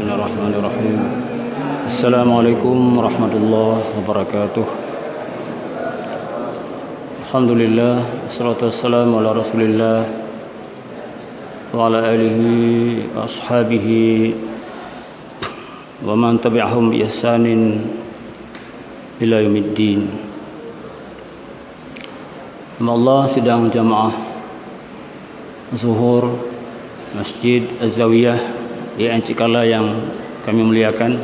Bismillahirrahmanirrahim. Assalamualaikum warahmatullahi wabarakatuh. Alhamdulillah, wassalatu wassalamu ala Rasulillah wa ala alihi wa ashabihi wa man tabi'ahum bi ihsanin ila yaumiddin. Allah sidang jamaah zuhur Masjid Az-Zawiyah di Ancikala yang kami muliakan.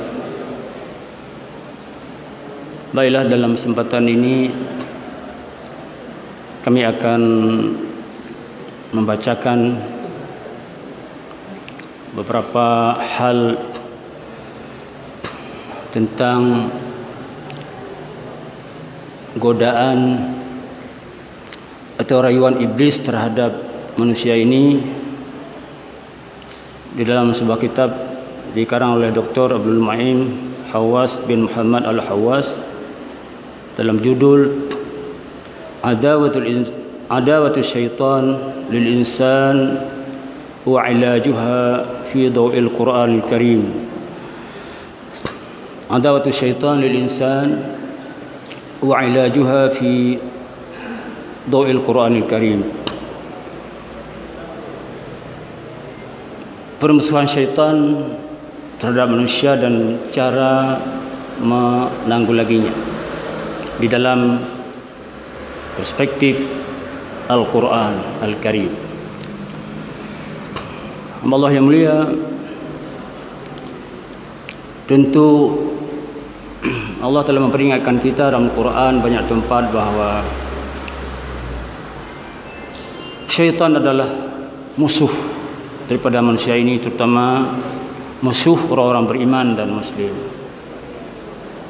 Baiklah, dalam kesempatan ini kami akan membacakan beberapa hal tentang godaan atau rayuan iblis terhadap manusia ini di dalam sebuah kitab dikarang oleh Dr. Abdul Ma'im Hawas bin Muhammad Al-Hawas dalam judul Adawatul Syaitan lil Insan wa Ilajuha fi Daw'il Quranil Karim. Adawatul Syaitan lil Insan wa Ilajuha fi Daw'il Quranil Karim. Permusuhan syaitan terhadap manusia dan cara menanggulanginya di dalam perspektif Al-Quran Al-Karim. Allah yang mulia, tentu Allah telah memperingatkan kita dalam Quran banyak tempat bahawa syaitan adalah musuh daripada manusia ini, terutama musuh orang-orang beriman dan muslim.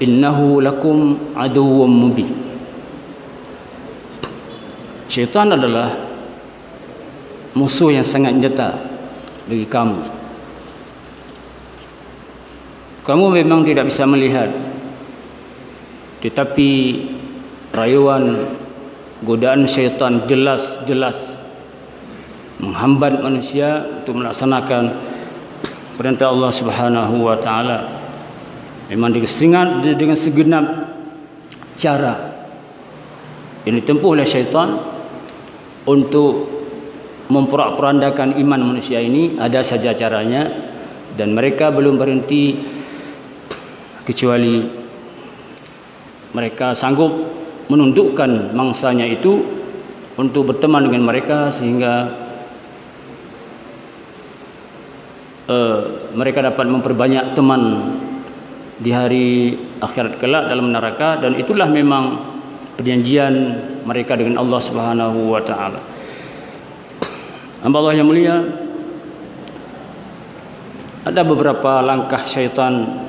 Innahu lakum aduwwum mubin. Syaitan adalah musuh yang sangat nyata bagi kamu. Kamu memang tidak bisa melihat, tetapi rayuan godaan syaitan jelas-jelas menghambat manusia untuk melaksanakan perintah Allah Subhanahu wa taala. Memang dengan segenap cara yang ditempuh oleh syaitan untuk memporak-porandakan iman manusia ini, ada saja caranya, dan mereka belum berhenti kecuali mereka sanggup menundukkan mangsanya itu untuk berteman dengan mereka, sehingga mereka dapat memperbanyak teman di hari akhirat kelak dalam neraka. Dan itulah memang perjanjian mereka dengan Allah Subhanahu wa taala. Hamba Allah yang mulia, ada beberapa langkah syaitan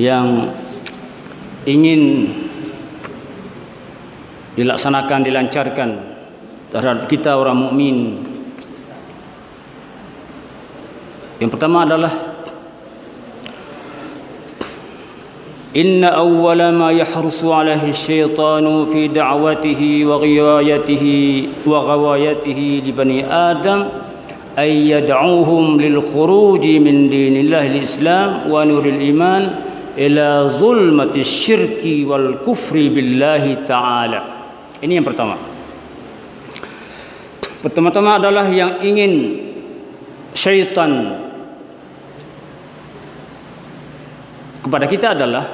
yang ingin dilaksanakan, dilancarkan terhadap kita orang mukmin. Yang pertama adalah inna awwala ma yahrusu alaihi syaitanu fi da'watihi wa ghawayatihi li bani adam ay yad'uhum lil khuruji min dinillahi al-islam wa nuril iman ila zulmati syirki wal kufri billahi ta'ala. Ini yang pertama. Pertama-tama adalah yang ingin syaitan kepada kita adalah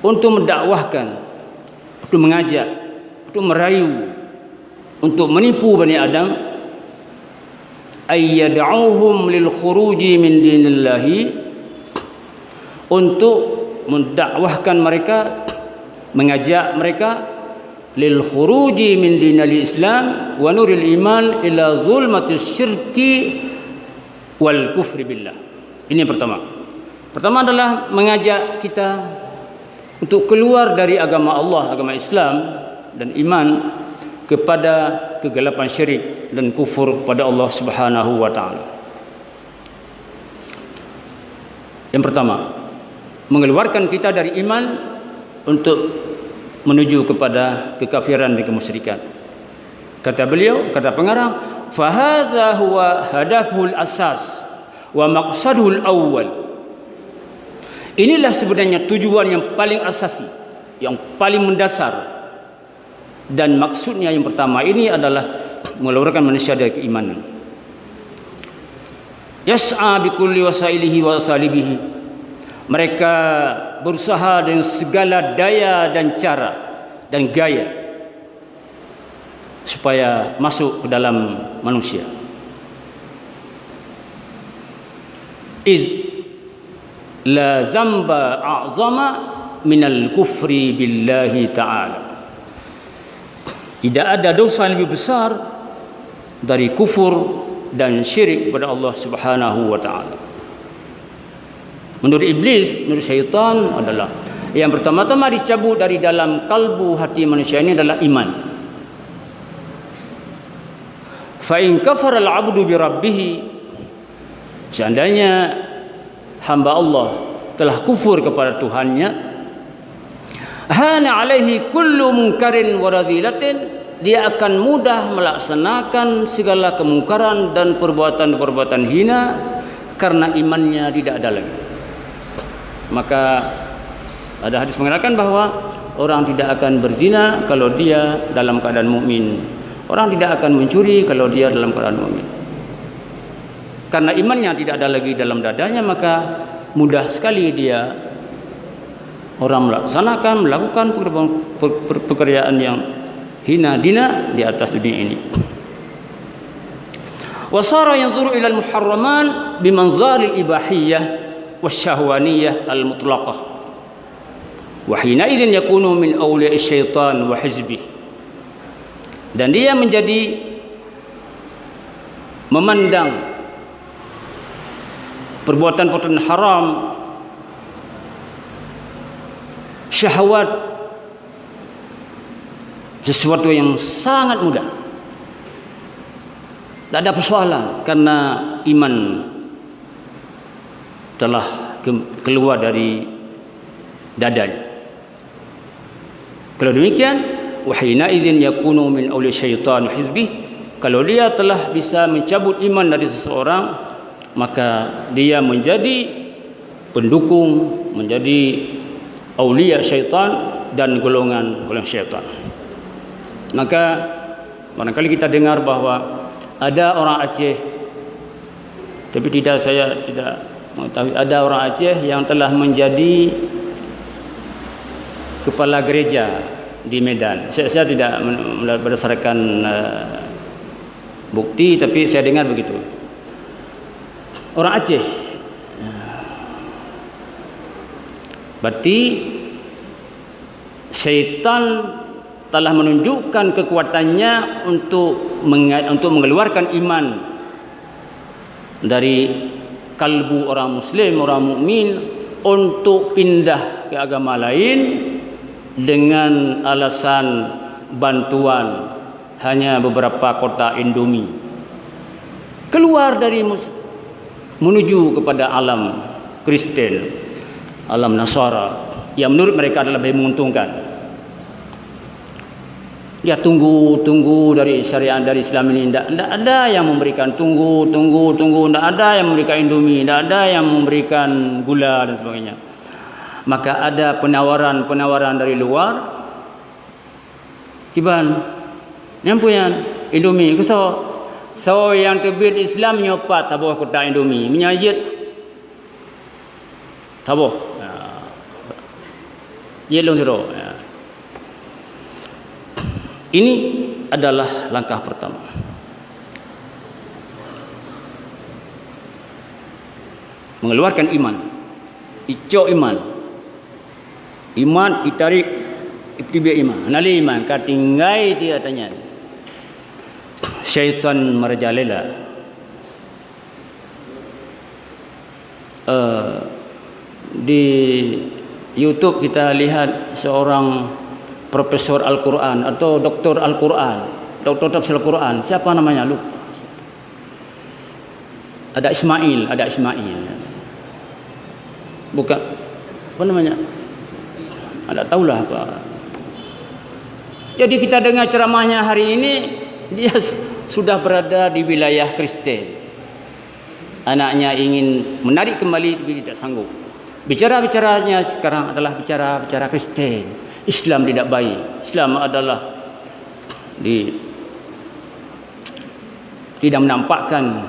untuk mendakwahkan, untuk mengajak, untuk merayu, untuk menipu Bani Adam, ayyad'uhum lil khuruji min dinillahi, untuk mendakwahkan mereka, mengajak mereka lil khuruji min dinil Islam wa nuril iman ila zulmatis syirki wal kufri billah. Ini yang pertama. Pertama adalah mengajak kita untuk keluar dari agama Allah, agama Islam dan iman, kepada kegelapan syirik dan kufur pada Allah Subhanahu wa taala. Yang pertama, mengeluarkan kita dari iman untuk menuju kepada kekafiran dan kemusyrikan. Kata beliau, kata pengarang, fahadha huwa hadaful asas wa maqsadul awwal. Inilah sebenarnya tujuan yang paling asasi, yang paling mendasar. Dan maksudnya yang pertama ini adalah mengeluarkan manusia dari keimanan. Yas'a bi kulli wasailihi wa asalibihi. Mereka berusaha dengan segala daya dan cara dan gaya supaya masuk ke dalam manusia. Iz la zamba a'zama minal kufri billahi ta'ala. Tidak ada dosa yang lebih besar dari kufur dan syirik kepada Allah Subhanahu wa taala. Menurut iblis, menurut syaitan adalah yang pertama-tama dicabut dari dalam kalbu hati manusia ini adalah iman. Fa in kafara al-'abdu bi rabbih, seandainya hamba Allah telah kufur kepada Tuhannya, hana alaihi kullu munkarin wa radhilatin, dia akan mudah melaksanakan segala kemungkaran dan perbuatan-perbuatan hina karena imannya tidak ada lagi. Maka ada hadis mengatakan bahwa orang tidak akan berzina kalau dia dalam keadaan mukmin. Orang tidak akan mencuri kalau dia dalam keadaan mukmin. Karena imannya tidak ada lagi dalam dadanya, maka mudah sekali dia orang melakukan pekerjaan yang hina dina di atas dunia ini. Wasara yanzuru ila al-muharraman bimanzari al-ibahiyah wasyahwaniyah al-mutlaqah. Wa hina idzin yakunu min awliya'i syaitan wa hizbih. Dan dia menjadi memandang perbuatan-perbuatan haram, syahwat, sesuatu yang sangat mudah. Tak ada persoalan karena iman telah keluar dari dadanya. Kalau demikian, wahina idzin yakunu min awli syaitan hizbih, kalau dia telah bisa mencabut iman dari seseorang, maka dia menjadi pendukung, menjadi aulia syaitan dan golongan syaitan. Maka barangkali kita dengar bahwa ada orang Aceh, tapi saya tidak mengetahui, ada orang Aceh yang telah menjadi kepala gereja di Medan. Saya tidak berdasarkan bukti, tapi saya dengar begitu. Orang Aceh. Berarti syaitan telah menunjukkan kekuatannya untuk mengeluarkan iman dari kalbu orang muslim, orang mukmin, untuk pindah ke agama lain dengan alasan bantuan hanya beberapa kotak Indomie. Keluar dari menuju kepada alam Kristen, alam Nasara, yang menurut mereka adalah lebih menguntungkan. Dia tunggu dari syariat, dari Islam ini. Tidak ada yang memberikan tunggu. Tidak ada yang memberikan Indomie, tidak ada yang memberikan gula dan sebagainya. Maka ada penawaran dari luar. Kiban, nyampuyan Indomie. So yang terbit Islam nyopat tabuh kotak Indomie, menyajit tabuh. Yelong zero. Ini adalah langkah pertama. Mengeluarkan iman. Icok iman. Iman ditarik ibtibi iman. Nali iman katinggai dia tanya. Syaitan merajalela. Di YouTube kita lihat seorang Profesor Al-Quran atau Doktor Al-Quran, Doktor Tafsir Al-Quran, siapa namanya lupa. Ada Ismail. Bukan, apa namanya? Ada tahulah apa. Jadi kita dengar ceramahnya hari ini, dia sudah berada di wilayah Kristen. anaknya ingin menarik kembali tapi tidak sanggup. Bicara-bicaranya sekarang adalah bicara-bicara Kristen. Islam tidak baik. Islam adalah tidak menampakkan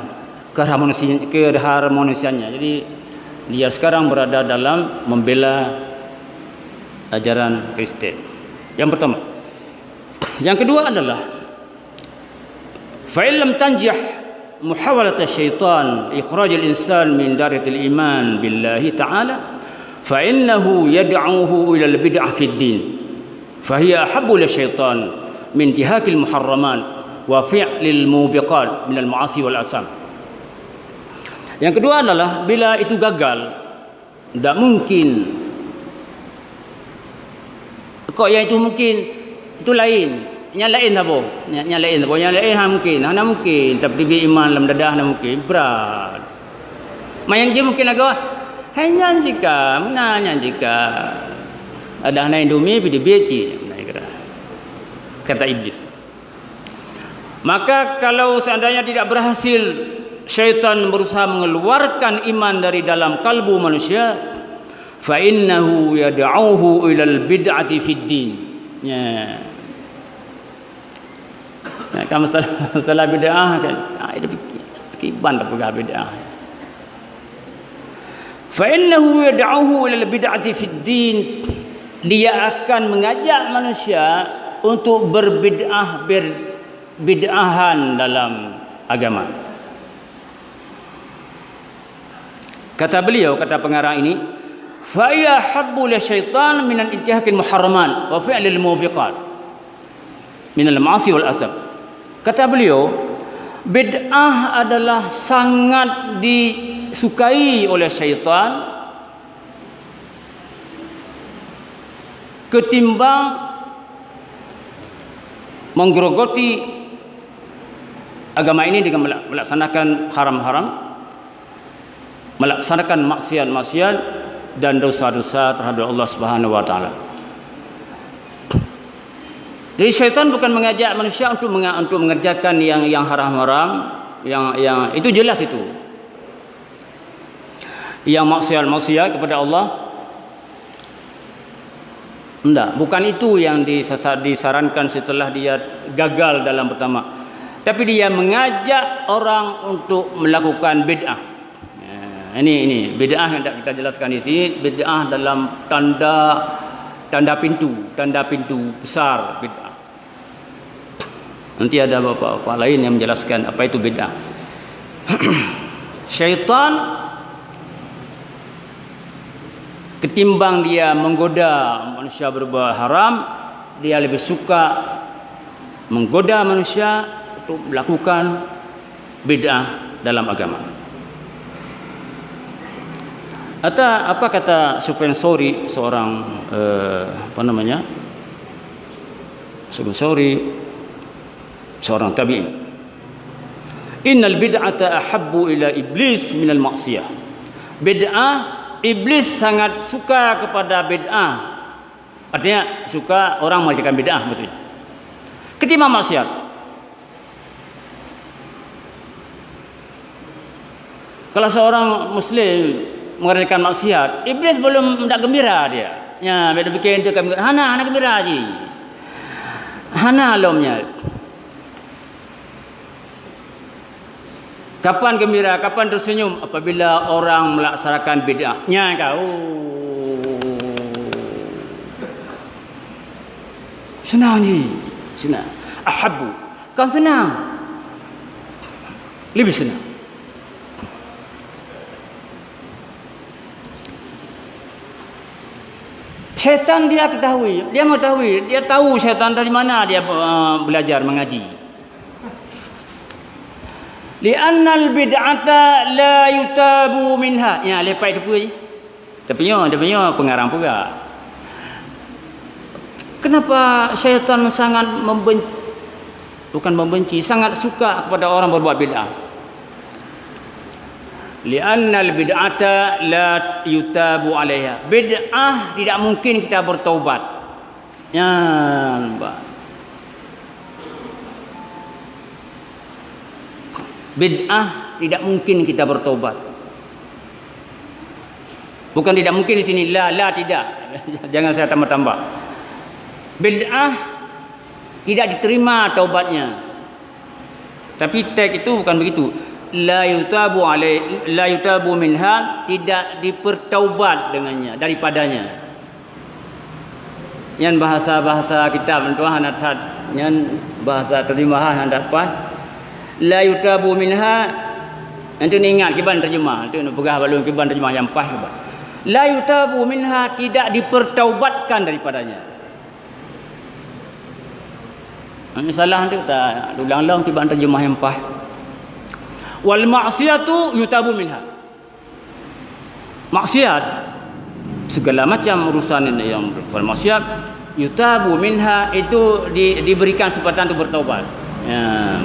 keharmonisiannya. Jadi dia sekarang berada dalam membela ajaran Kristen. Yang pertama. Yang kedua adalah fa in lam tanjih muhawalat syaitan ikhraj al-insan min darajatil iman billahi ta'ala fa innahu yad'uhu ila al-bid'ah fi ad-din fa hiya ahabbu lisyaitan min intihakil muharramat wa fi'lil mubiqat min al-ma'asi wal asam. Yang kedua adalah bila itu gagal, tidak mungkin kok yang itu mungkin, itu lain. Yang lain apa? Yang lain apa? Yang lain mungkin. Hana mungkin seperti beriman dalam dadah hana mungkin. Berat. Mayang je mungkin agak hanya jika, menanya jika ada hana Indomie pi beci. Kata iblis. Maka kalau seandainya tidak berhasil syaitan berusaha mengeluarkan iman dari dalam kalbu manusia, fa innahu yad'uhu ila al-bid'ati fid din. Ya. Nah, kan masalah bid'ah kan. Itu kiban tak pegang bid'ah. Fa innahu yad'uhu ila al-bid'ati fid din. Dia akan mengajak manusia untuk berbid'ahan dalam agama. Kata beliau, kata pengarang ini, fa ya habbu la syaitan min al-intihakil muharraman wa fi'lil mubiqat min al-ma'asi wal asab. Kata beliau, bid'ah adalah sangat disukai oleh syaitan ketimbang menggerogoti agama ini dengan melaksanakan haram-haram, melaksanakan maksiat-maksiat dan dosa-dosa terhadap Allah Subhanahu wa taala. Jadi syaitan bukan mengajak manusia untuk mengerjakan yang haram-haram, yang itu jelas itu. Yang maksiat-maksiat kepada Allah. Enggak, bukan itu yang disarankan setelah dia gagal dalam pertama. Tapi dia mengajak orang untuk melakukan bid'ah. Ini bid'ah yang kita jelaskan di sini, bid'ah dalam tanda pintu besar bid'ah. Nanti ada bapak-bapak lain yang menjelaskan apa itu bid'ah. Syaitan ketimbang dia menggoda manusia berbuat haram, dia lebih suka menggoda manusia untuk melakukan bid'ah dalam agama. Apa kata Sufyan Tsauri, seorang Sufyan Tsauri, seorang tabi'in. Innal bid'ata ahabbu ila iblis minal maksiyah. Bid'ah, iblis sangat suka kepada bid'ah. Artinya suka orang mengerjakan bid'ah, betul. Ketimbang maksiat. Kalau seorang muslim mengerjakan maksiat, iblis belum tak gembira dia. Ya, bila bikin tu kami hana gembira je. Hana lomnya. Kapan gembira, kapan tersenyum? Apabila orang melaksanakan bid'ah. Nya kau. Senang je. Senang. Ahabbu. Kau senang. Lebih senang. Syaitan dia ketahui. Dia mengetahui. Dia tahu syaitan dari mana dia belajar mengaji. Li'annal bid'ata la yutabu minha. Ya, lepas itu pun. Dia punya pengarang pula. Kenapa syaitan sangat membenci, sangat suka kepada orang berbuat bid'ah? Li'annal bid'ata la yutabu 'alaiha. Bid'ah tidak mungkin kita bertaubat. Ya, nampak. Bid'ah tidak mungkin kita bertobat. Bukan tidak mungkin di sini, la tidak. Jangan saya tambah-tambah. Bid'ah tidak diterima taubatnya. Tapi teks itu bukan begitu. La yutabu minha, tidak dipertaubat dengannya, daripadanya. Yang bahasa kitab tuan hadat, yang bahasa terjemahan dapat la yutabu minha. Nanti ingat kiban terjemah, itu nak pegah balun kiban terjemah yang pas kiban. La yutabu minha, tidak dipertaubatkan daripadanya. Ini salah tu tak ulang-ulang kiban terjemah yang pas. Wal ma'siyatu yutabu minha. Maksiat segala macam urusan yang bermaksiat yutabu minha, itu diberikan kesempatan untuk bertaubat. Ya,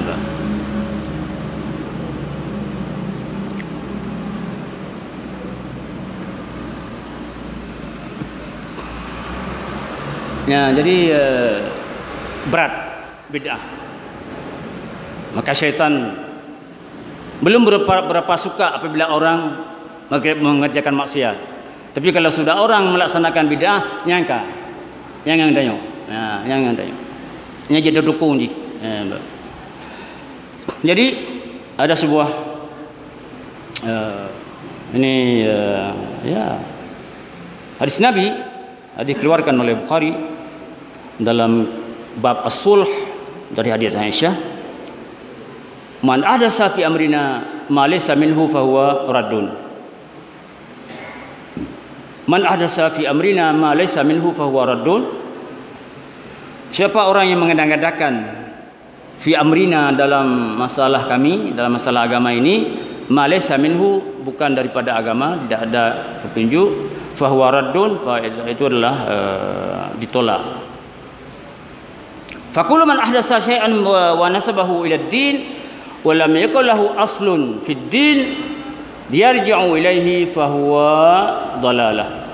ya, jadi berat bid'ah. Maka syaitan belum berapa suka apabila orang mengerjakan maksiat. Tapi kalau sudah orang melaksanakan bid'ah, jangan tengok. Nah, jangan tengok. Ini jadi dukung je. Jadi ada sebuah hadis Nabi, dikeluarkan oleh Bukhari dalam bab as-sulh dari hadis Aisyah. Man ahdasa fi amrina ma laysa minhu fahuwa raddun. Man ahdasa fi amrina ma laysa minhu fahuwa raddun. Siapa orang yang mengadakan fi amrina, dalam masalah kami, dalam masalah agama ini, ma laysa minhu, bukan daripada agama, tidak ada petunjuk, fahuwa raddun, itu adalah ditolak. Fakulu man ahdasa syai'an wa nasabahu ila ad-din wa lam yakul lahu aslun fid din yarji'u ilaihi fahuwa dalalah.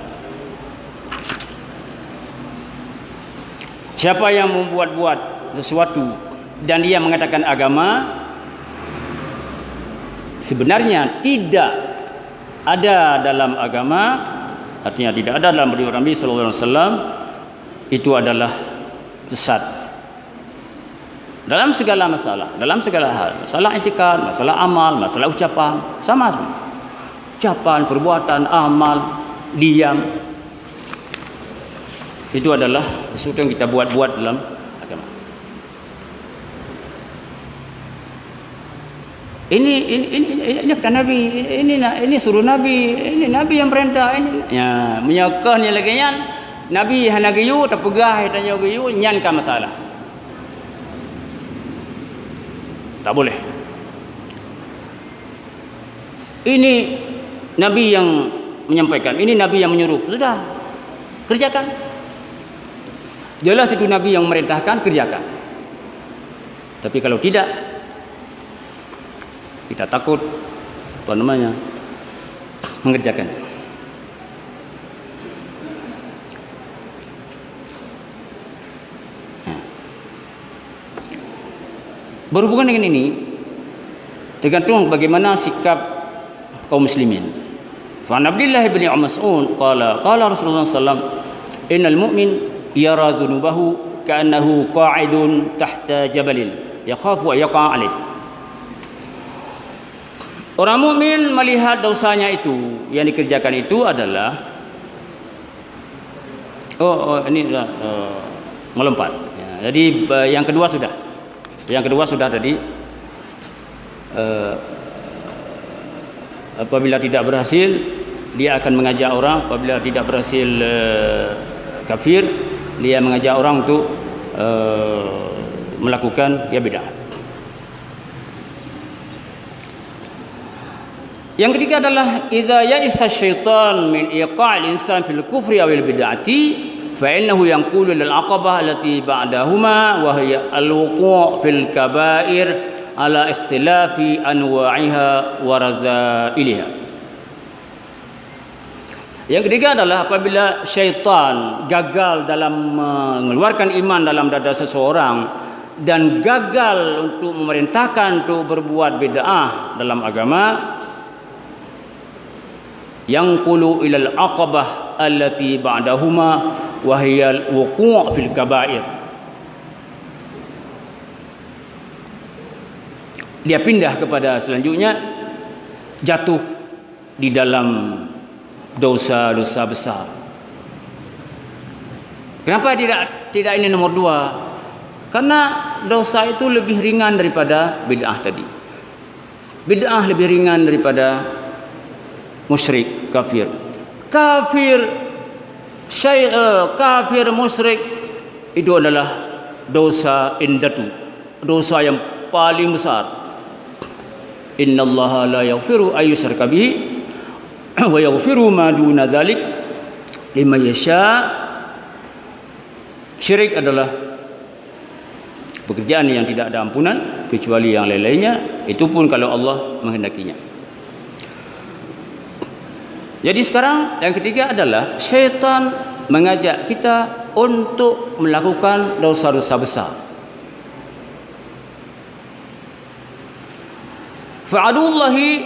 Siapa yang membuat-buat sesuatu dan dia mengatakan agama, sebenarnya tidak ada dalam agama, artinya tidak ada dalam hadis Nabi sallallahu alaihi wasallam, itu adalah sesat. Dalam segala masalah, dalam segala hal, masalah itikad, masalah amal, masalah ucapan, sama semua. Ucapan, perbuatan, amal, diam, itu adalah sesuatu yang kita buat-buat dalam agama. Ini kata Nabi, ini suruh Nabi, ini Nabi yang perintah, ini ya menyokahnya lagi yan. Nabi hana giyu terpegah tanya giyu nyan ka masalah. Tak boleh. Ini Nabi yang menyampaikan, ini Nabi yang menyuruh. Sudah, kerjakan. Jelas itu Nabi yang merintahkan, kerjakan. Tapi kalau tidak, kita takut mengerjakan. Berhubungan dengan ini, tergantung bagaimana sikap kaum muslimin. Fa Abdullah bin Mas'ud qala Rasulullah sallallahu alaihi wasallam, innal mu'min yara dhunubahu ka'annahu qa'idun tahta jabalin yakhafu an yaqa' alaih. Orang mukmin melihat dosanya itu, yang dikerjakan itu adalah melompat. Ya, jadi yang kedua sudah. Yang kedua sudah tadi, apabila tidak berhasil dia akan mengajak orang, apabila tidak berhasil kafir, dia mengajak orang untuk melakukan bid'ah. Yang ketiga adalah idza ya'isa syaitan min iqa'il insan fil kufri aw al bid'ati fa innahu yanqulu lil aqabah allati ba'dahuma wa hiya al wuqu' fil kaba'ir ala ikhtilafi anwa'iha wa razailiha. Yang ketiga adalah apabila syaitan gagal dalam mengeluarkan iman dalam dada seseorang, dan gagal untuk memerintahkan untuk berbuat bid'ah dalam agama, yanqulu ilal aqabah allati ba'dahuma wa hiya al-wuqu' fil kaba'ir. Dia pindah kepada selanjutnya, jatuh di dalam dosa-dosa besar. Kenapa tidak ini nomor 2? Karena dosa itu lebih ringan daripada bid'ah tadi. Bid'ah lebih ringan daripada musyrik, kafir. Kafir musyrik itu adalah dosa indatu, dosa yang paling besar. Innallaha la yaghfiru ay yushraka bihi wa yaghfiru ma duna dzalik liman yasha. Syirik adalah pekerjaan yang tidak ada ampunan kecuali yang lain-lainnya, itu pun kalau Allah menghendakinya. Jadi sekarang yang ketiga adalah syaitan mengajak kita untuk melakukan dosa-dosa besar. Fa'adullahi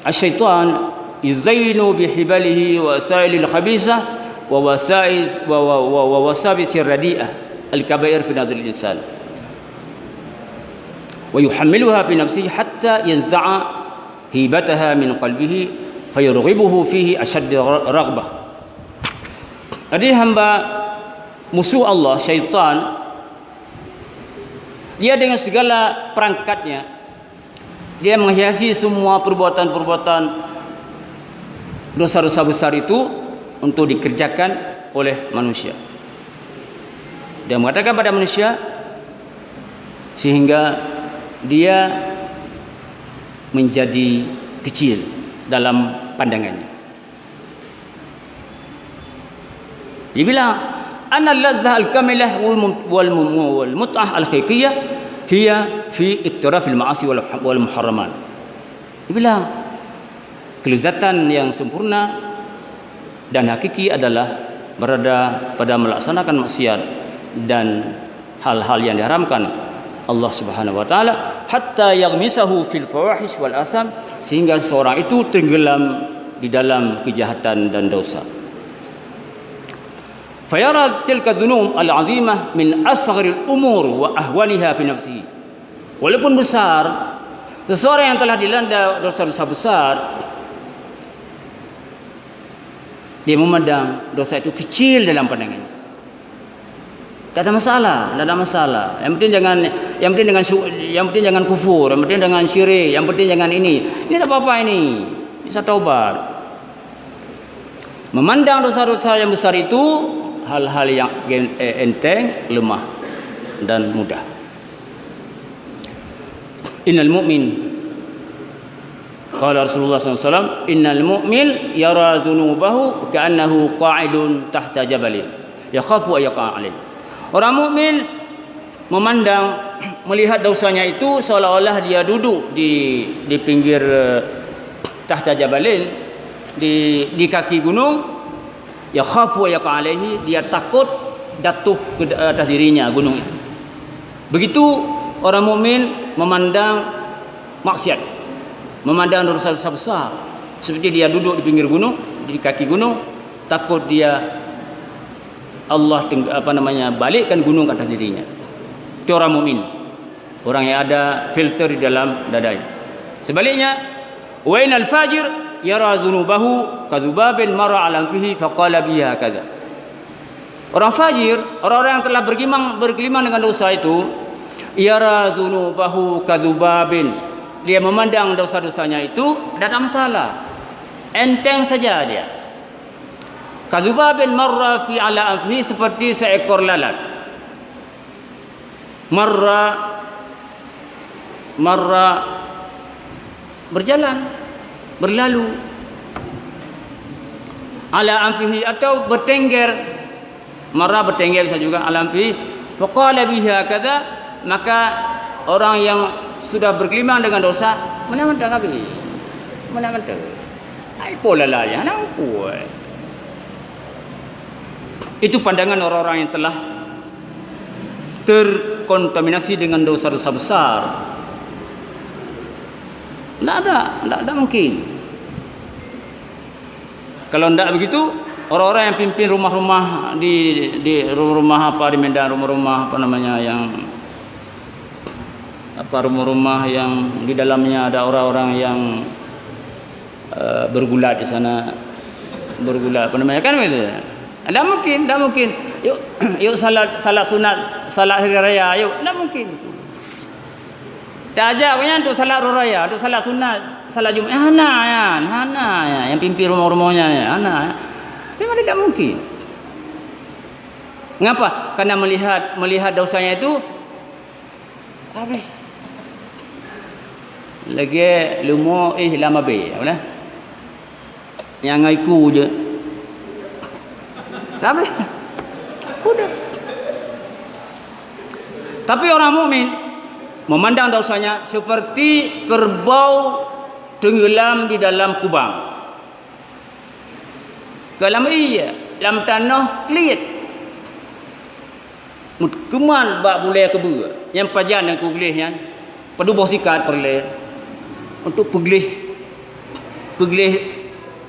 asyaitan yuzainu bihibalihi wa wasailil khabisah wa wasabisir radi'ah al-kabair fi nadhil insan wa yuhammiluha fi nafsihi hatta yanza'a hibataha min qalbihi fayurghibuhu fihi ashadd raghbah. Jadi hamba musuh Allah syaitan, dia dengan segala perangkatnya dia menghiasi semua perbuatan-perbuatan dosa-dosa besar itu untuk dikerjakan oleh manusia. Dia mengatakan pada manusia sehingga dia menjadi kecil dalam pandangannya. Dia bilang, "Anna al-ladzah al-kamilah wal mut'ah al-haqiqiyah hiya fi iktirafil ma'asi wal muharramat." Dia bilang, kelezatan yang sempurna dan hakiki adalah berada pada melaksanakan maksiat dan hal-hal yang diharamkan Allah Subhanahu wa taala, hatta yaghmisahu fil fawahish wal asam, sehingga seorang itu tenggelam di dalam kejahatan dan dosa. Fayara tilka dhunub al-'azimah min asgharil umur wa ahwaniha fi nafsihi. Walaupun besar, seseorang yang telah dilanda dosa-dosa besar, dia memandang dosa itu kecil dalam pandangannya. Tak ada masalah, tak ada masalah. Yang penting jangan kufur, yang penting jangan syirik, yang penting jangan ini. Ini tak apa-apa ini. Bisa taubat. Memandang dosa-dosa yang besar itu hal-hal yang enteng, lemah dan mudah. Innal mu'min, qala Rasulullah SAW, innal mu'min yara dhunubahu ka'annahu qa'idun tahta jabalin yakhafu an yaqa' alayh. Orang mukmin memandang, melihat dosanya itu seolah-olah dia duduk di pinggir tahta jabalin, di kaki gunung, yakhafu an yaqa' alayhi, dia takut jatuh ke atas dirinya gunung itu. Begitu orang mukmin memandang maksiat, memandang dosa-dosa besar, seperti dia duduk di pinggir gunung, di kaki gunung, takut dia Allah balikkan gunung ke atas dirinya. Itu orang mukmin, orang yang ada filter di dalam dadanya. Sebaliknya, wa inal fajir yara dhunubahu kadzubabil mara ala fihi faqala biha kadza. Orang fajir, orang-orang yang telah bergelimang dengan dosa itu, yara dhunubahu kadzubabin, dia memandang dosa-dosanya itu tidak ada masalah, enteng saja dia. Kadzubabin marra fi ala anfihi, seperti seekor lalat. Marra berjalan, berlalu. Ala anfihi, atau bertengger. Marra bertengger bisa juga, ala anfihi faqala biha kadza, maka orang yang sudah bergelimang dengan dosa mana-mana habis. Mana-mana. Ai pola lah ya, nampu. Itu pandangan orang-orang yang telah terkontaminasi dengan dosa-dosa besar. Tak mungkin. Kalau tidak begitu, orang-orang yang pimpin rumah-rumah di rumah-rumah apa di Medan, rumah-rumah apa namanya yang rumah-rumah yang di dalamnya ada orang-orang yang bergulat di sana, bergulat apa namanya kan gitu. Tak mungkin. Yuk salat sunat, salat hari raya, yuk. Tak mungkin. Tak ajak punya untuk salat hari raya, untuk salat sunat, salat Jumaat. Hana yang pimpin rumah-rumahnya hana. Memang tidak mungkin. Mengapa? Karena melihat dosanya itu habis. Lagi lumo lama be, apa? Yang ngaiku je. Habis. Udah. Tapi orang mukmin memandang dosanya seperti kerbau tenggelam di dalam kubang. Kalau dalam tanah keliat. Keman bak boleh kebua. Yang pajan yang kuglihnya. Padu bos ikat perle. Untuk peglih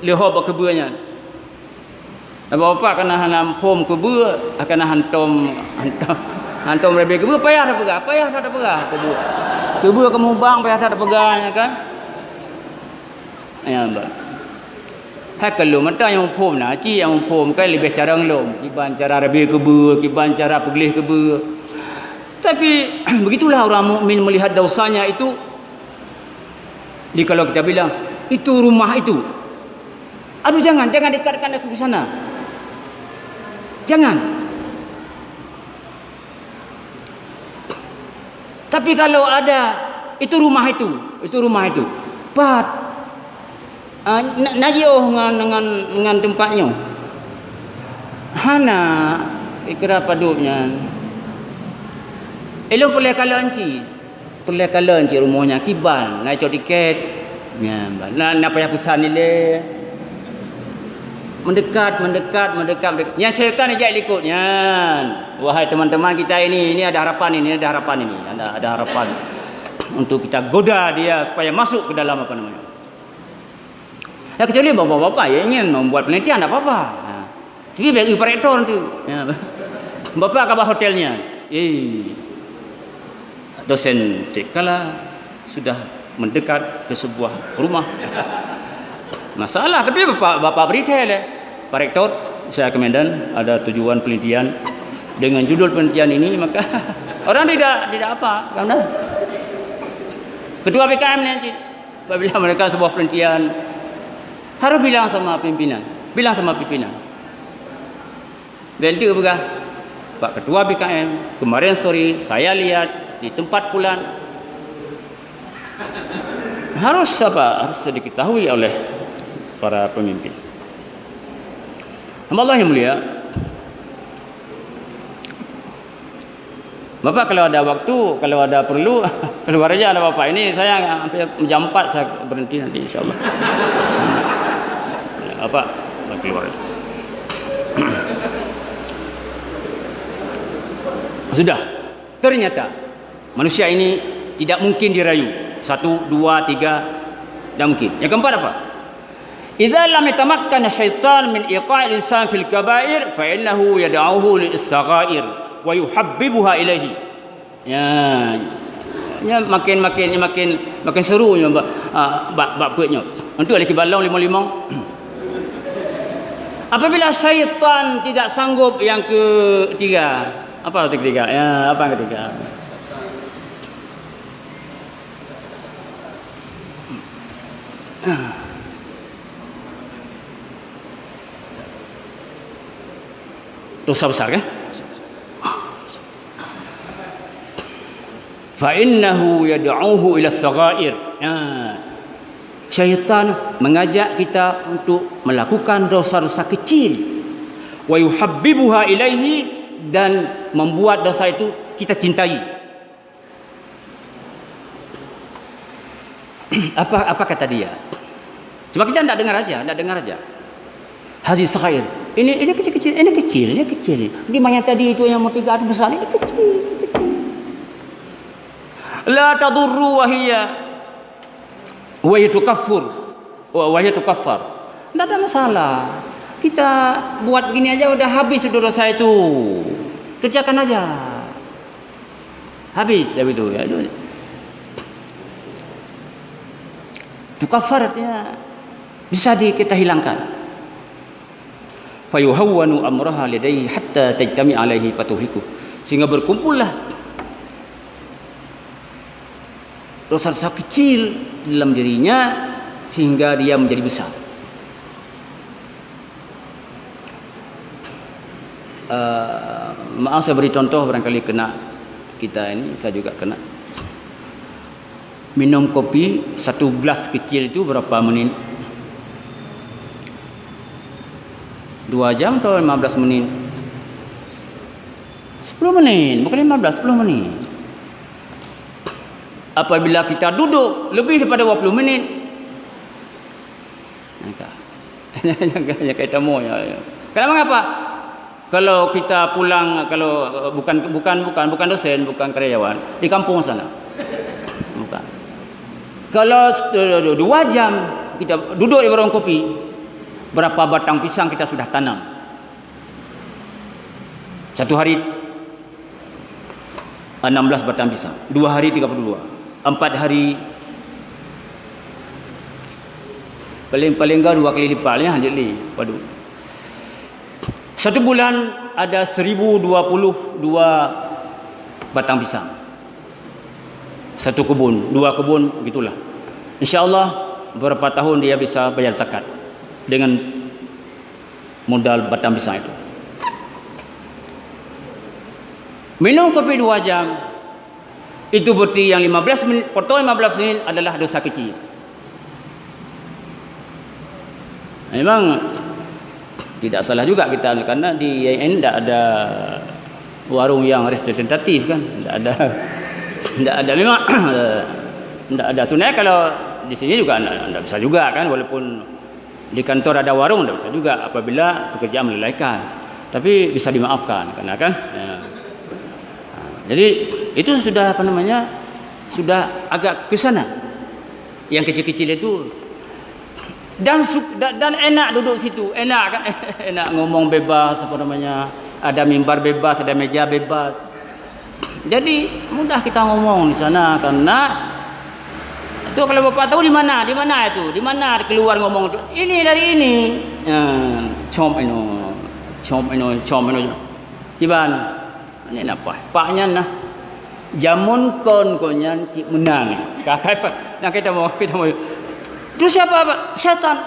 leho bak kebuanya. Bapa kena hanam pom kebua, kena hantom rebe kebua payah dah pegah kebua kemubang payah dah pegahnya kan. Ya mbak. Kalau mata yang pom na, yang pom kan lebih cara ngelom, kiban cara rebe kebua, kiban cara peglih kebua. Tapi begitulah orang mukmin melihat dosanya itu. Jadi kalau kita bilang itu rumah itu, aduh jangan dekatkan aku ke sana. Jangan. Tapi kalau ada itu rumah itu. Pat najioh dengan tempatnya. Hana ikra paduknya. Elok boleh kalau anci rumahnya kiban, naik tiket. Ya, nak payah pesan ni le. Mendekat. Yang syaitan ni jangan ikutnya. Wahai teman-teman kita ini ada harapan ini. Ada harapan untuk kita goda dia supaya masuk ke dalam apa namanya. Ya kecuali bapak-bapak yang ingin membuat penelitian tak apa-apa. Tapi bagi operator tu. Ya. Bapak kabar hotelnya. Dosen kala sudah mendekat ke sebuah rumah. Masalah, tapi bapak beritahu lah. Pak Rektor, saya ke Medan ada tujuan penelitian. Dengan judul penelitian ini maka orang tidak apa, karena ketua BKM nanti apabila mereka sebuah penelitian harus bilang sama pimpinan. Belti juga Pak Ketua BKM kemarin sore saya lihat di tempat pulan harus diketahui oleh para pemimpin. Allah yang mulia, Bapak kalau ada waktu, kalau ada perlu keluar aja ada Bapak. Ini saya hampir jam 4 saya berhenti nanti insyaallah. Bapak keluar. Sudah. Ternyata manusia ini tidak mungkin dirayu. 1, 2, 3 tidak mungkin. Yang keempat apa? Idza lam yatamakkana syaitan min iqa'il insan fil kaba'ir fa innahu yad'uhu lil istaghair wa yuhabbibuha ilaihi. Ya makin serunya bab kuatnya. Untuk lagi balong 55. Apabila syaitan tidak sanggup yang ketiga. Apa yang ketiga? Ya, apa yang ketiga? Dosa besar kan? Fa innahu yad'uhu ila as-saghair. Syaitan mengajak kita untuk melakukan dosa-dosa kecil. Wa yuhabbibuha ilaihi, dan membuat dosa itu kita cintai. Apa kata dia? Cuma kita tidak dengar aja. Hadis saghair. Ini kecil. Di mana tadi itu yang mau 3 besar ini kecil. La tadurru wa hiya tukaffur wa hiya tukaffar. Tidak ada masalah. Kita buat begini aja udah habis dosa itu. Kerjakan aja. Habis ya itu ya. Tukaffar artinya bisa kita hilangkan. Fayuhawwanu amraha ladaihi hatta tajtami alaihi fatuhiku. Sehingga berkumpullah dosa-dosa kecil dalam dirinya sehingga dia menjadi besar. Maaf saya beri contoh, barangkali kena kita ini, saya juga kena. Minum kopi 1 gelas kecil itu berapa menit? 2 jam atau 15 menit? 10 menit, bukan 15, 10 menit. Apabila kita duduk lebih daripada 20 menit, hanya kita mau ya. Kenapa ngapa? Kalau kita pulang, kalau bukan dosen, bukan karyawan di kampung sana, bukan. Kalau 2 jam kita duduk di warung kopi, berapa batang pisang kita sudah tanam? 1 hari 16 batang pisang, 2 hari 32, 4 hari paling enggak 2 kali lipatnya jadi. Waduh. 1 bulan ada 1022 batang pisang. 1 kebun, 2 kebun, begitulah. InsyaAllah beberapa tahun dia bisa bayar zakat dengan modal batang pisang itu. Minum kopi 2 jam, itu berarti yang 15 menit, potong 15 menit adalah dosa kecil. Memang tidak salah juga kita, karena di IAIN tidak ada warung yang representatif kan, tidak ada memang tidak ada. Sebenarnya kalau di sini juga tidak bisa juga kan, walaupun di kantor ada warung tidak bisa juga apabila pekerjaan melalaikan, tapi bisa dimaafkan karena kan ya. Jadi itu sudah sudah agak ke sana. Yang kecil-kecil itu dan enak duduk situ, enak kan, enak ngomong bebas, ada mimbar bebas, ada meja bebas. Jadi mudah kita ngomong di sana, karena itu kalau Bapak tahu di mana itu, di mana keluar ngomong itu, ini dari ini, com ino, tiban, ini apa? Paknya nah, jamun konyan cik menang, kakak, nak kita mau. Itu siapa Pak? Syaitan.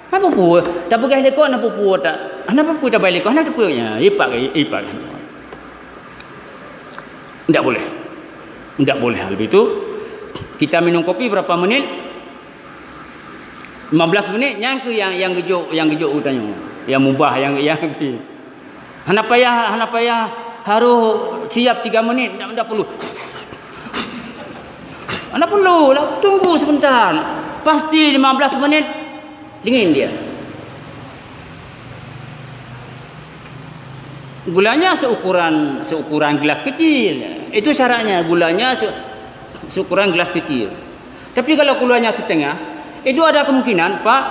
Apa pun? Tak pergi lekor nak pupuk tak? Kenapa pupuk tak balik lekor? Nak pupuknya? Ipak. Tidak boleh. Tidak boleh hal itu. Kita minum kopi berapa menit? 15 menit. Yang gejuk utanya. Yang mubah, yang Hana payah harus siap 3 menit. Tak perlu. Hana perlu. Tunggu sebentar. Pasti 15 menit dingin dia. Gulanya seukuran gelas kecil. Itu syaratnya, gulanya seukuran gelas kecil. Tapi kalau gulanya setengah, itu ada kemungkinan, Pak,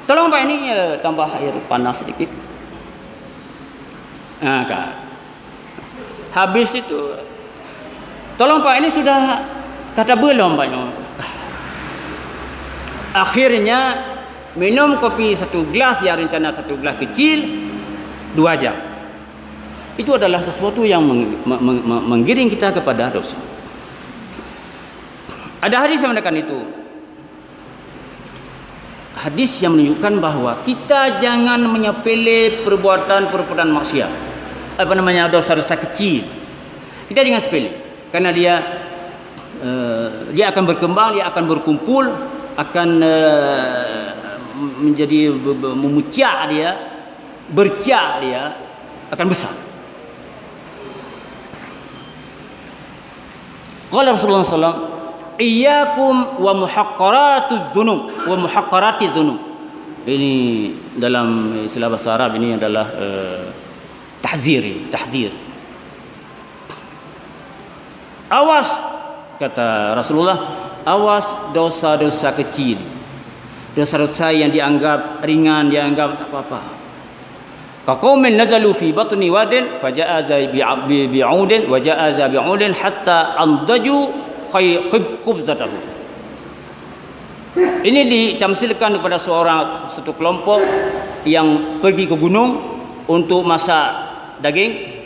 tolong Pak ini tambah air panas sedikit. Nah, Kak. Habis itu, tolong Pak ini sudah kata belum Pak. Akhirnya minum kopi 1 gelas, yang rencana 1 gelas kecil 2 jam. Itu adalah sesuatu yang menggiring kita kepada dosa. Ada hadis yang menunjukkan itu. Hadis yang menunjukkan bahwa kita jangan menyepele perbuatan maksiat. Dosa-dosa kecil. Kita jangan sepele, karena dia akan berkembang, dia akan berkumpul, akan menjadi memuncak dia, bercak dia akan besar. Qala Rasulullah SAW, iyyakum wa muhaqqaratuz dzunub. Ini dalam istilah bahasa Arab ini adalah tahzir. Awas, kata Rasulullah, awas dosa-dosa kecil, dosa-dosa yang dianggap ringan, dianggap apa-apa. Kaqaumin nazalu fi batni wadin faja'aza bi'udin wa ja'aza bi'udin hatta andaju khubzatahu. Ini ditamsilkan kepada satu kelompok yang pergi ke gunung untuk masak daging.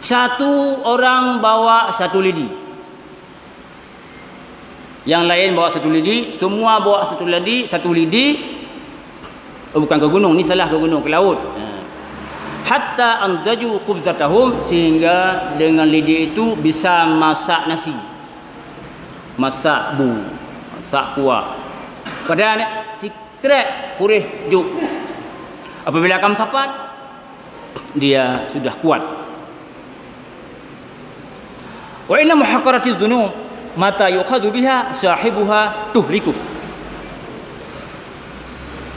Satu orang bawa satu lidi, yang lain bawa satu lidi, semua bawa satu lidi. Bukan ke gunung, ni salah, ke gunung, ke laut. Hatta andaju khubzatahum, sehingga dengan lidi itu bisa masak nasi, masak masak kuah. Kadang tikrek purih juk. Apabila kamu sapat, dia sudah kuat. Wa inna muhaqqaratiz dzunub mata yukhadhu biha sahibuha tuhliku.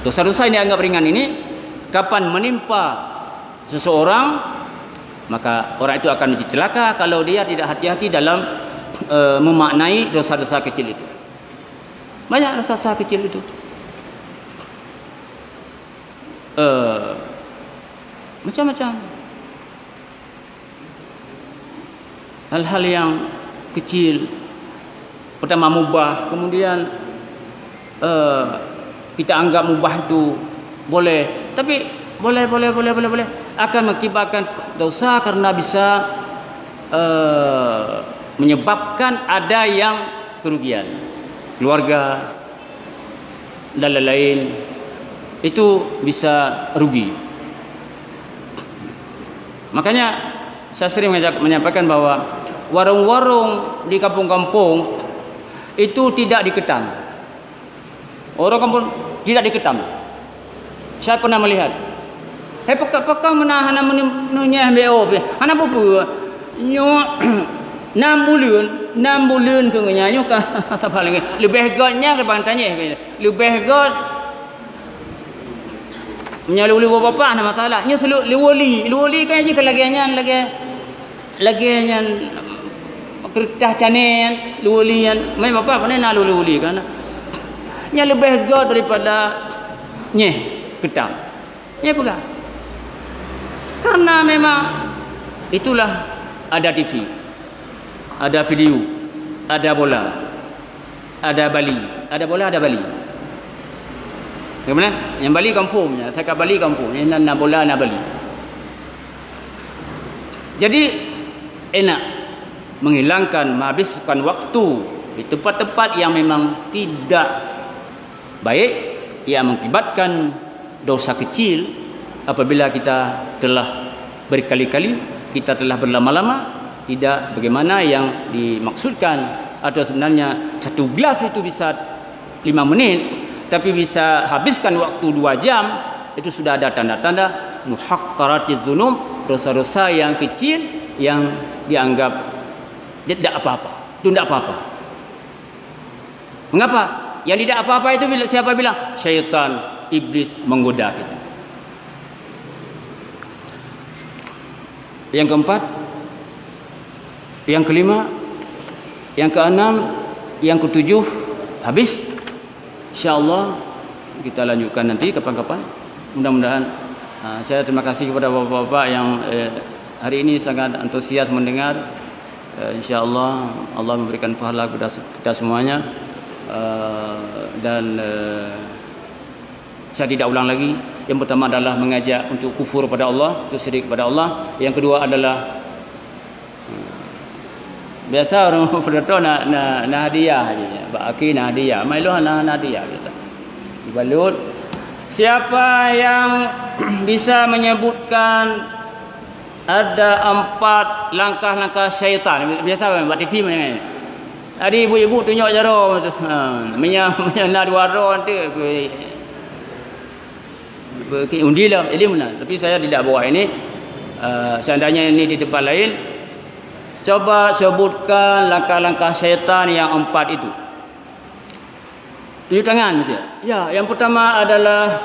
Dosa-dosa yang dianggap ringan ini, kapan menimpa seseorang, maka orang itu akan menjadi celaka kalau dia tidak hati-hati dalam memaknai dosa-dosa kecil itu. Banyak dosa-dosa kecil itu. Macam-macam. Hal-hal yang kecil, pertama mubah, kemudian kita anggap mubah itu boleh, tapi boleh akan mengakibatkan dosa karena bisa menyebabkan ada yang kerugian, keluarga dan lain-lain, itu bisa rugi. Makanya saya sering menyampaikan bahwa warung-warung di kampung-kampung itu tidak diketam. Orang kampung tidak diketam. Saya pernah melihat. Pakak menahan menunya MBO. Hana apa? Nyo 6 bulan ke nyanyo ka apa lagi. Lebih godnya ke bang tanya. Lebih god menyaluli bapa nama masalah. Nyo selu liwali kan je lagi kertas canen liwalian. Mai bapa mana nak liwali kan? Yang lebih god daripada ketam. Pegang. Karena memang itulah, ada TV, ada video, ada bola, ada Bali, ada bola, ada Bali. Bagaimana? Yang Bali kampungnya, saya kat Bali kampung, yang nak bola, nak Bali. Jadi enak menghilangkan, menghabiskan waktu di tempat-tempat yang memang tidak baik, yang mengakibatkan dosa kecil. Apabila kita telah berkali-kali, kita telah berlama-lama, tidak sebagaimana yang dimaksudkan, atau sebenarnya satu gelas itu bisa 5 menit, tapi bisa habiskan waktu 2 jam, itu sudah ada tanda-tanda muhaqqaratiz dzunub, dosa-dosa yang kecil yang dianggap tidak apa-apa. Itu tidak apa-apa. Mengapa? Yang tidak apa-apa itu siapa bilang? Syaitan, iblis menggoda kita. Yang keempat, yang kelima, yang keenam, yang ketujuh, habis. InsyaAllah kita lanjutkan nanti kapan-kapan. Mudah-mudahan. Saya terima kasih kepada bapak-bapak yang hari ini sangat antusias mendengar. InsyaAllah Allah memberikan pahala kepada kita semuanya. Dan saya tidak ulang lagi. Yang pertama adalah mengajak untuk kufur pada Allah, untuk syirik kepada Allah. Yang kedua adalah biasa orang berdoa nak hadiah aja. Baki nak hadiah, mailah nak hadiah biasa. Balut. Siapa yang bisa menyebutkan ada 4 langkah-langkah syaitan, biasa buat TV macam ni. Tadi ibu-ibu tunjuk cara menyana dua orang tu undi lah, jadi mana. Tapi saya tidak bawa ini. Seandainya ini di tempat lain, coba sebutkan langkah-langkah syaitan yang 4 itu. Tunjuk tangan saja. Ya, yang pertama adalah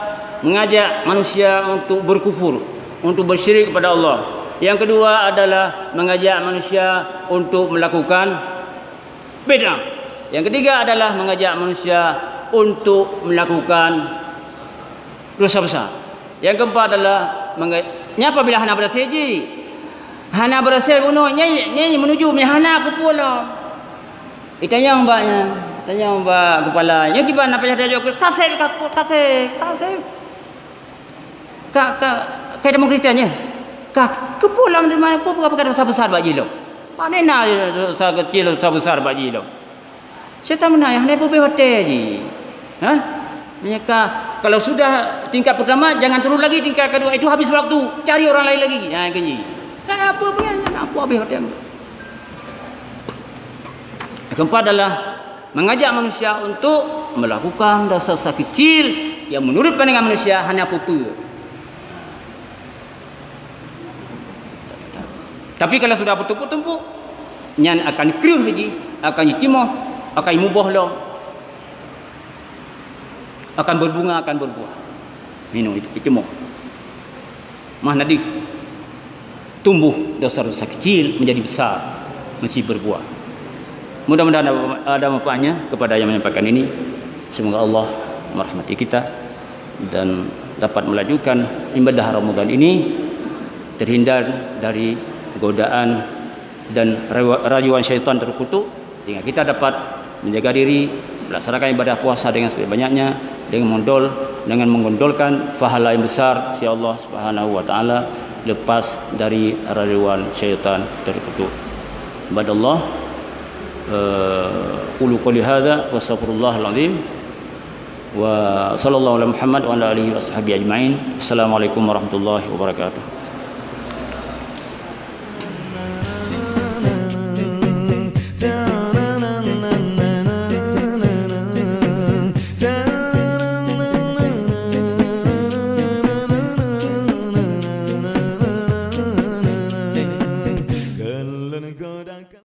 mengajak manusia untuk berkufur, untuk bersyirik kepada Allah. Yang kedua adalah mengajak manusia untuk melakukan bid'ah. Yang ketiga adalah mengajak manusia untuk melakukan dosa besar. Yang keempat adalah nyapa bila hana berasal ji. Hana berasal bunuh nyanyi menuju hana kepala. Itanya mbaknya, tanya mbak kepala. Yang kiban apa yang dia jawab? Kasih. Kak kayak demam Kristiannya. Kak kepala dari mana pun bukan dosa besar bak jilo. Mana dosa kecil dosa besar bak jilo. Saya tak menang, hanya pergi hotel je. Ha? Mereka kalau sudah tingkat pertama jangan turun lagi, tingkat kedua itu habis waktu, cari orang lain lagi. Ha kenji. Apa habis hotel. Yang keempat adalah mengajak manusia untuk melakukan dosa-dosa kecil yang menurut pandangan manusia hanya pupu. Tapi kalau sudah bertumpuk-tumpuk, nyan akan kriuh lagi, akan ditimah, akan mubah long, akan berbunga, akan berbuah. Minum itu mau. Mah nanti tumbuh dosa-dosa kecil menjadi besar, masih berbuah. Mudah-mudahan ada manfaatnya kepada yang menyampaikan ini. Semoga Allah merahmati kita dan dapat melajukan ibadah Ramadan ini, terhindar dari godaan dan rayuan syaitan terkutuk, sehingga kita dapat menjaga diri, melaksanakan ibadah puasa dengan sebanyak-banyaknya, dengan menggondolkan pahala yang besar si Allah Subhanahu wa taala, lepas dari rayuan syaitan terkutuk. Ibadallah, qulu qouli hadza wa astaghfirullahal azim wa sallallahu ala Muhammad wa ala alihi washabihi ajmain. Assalamualaikum warahmatullahi wabarakatuh.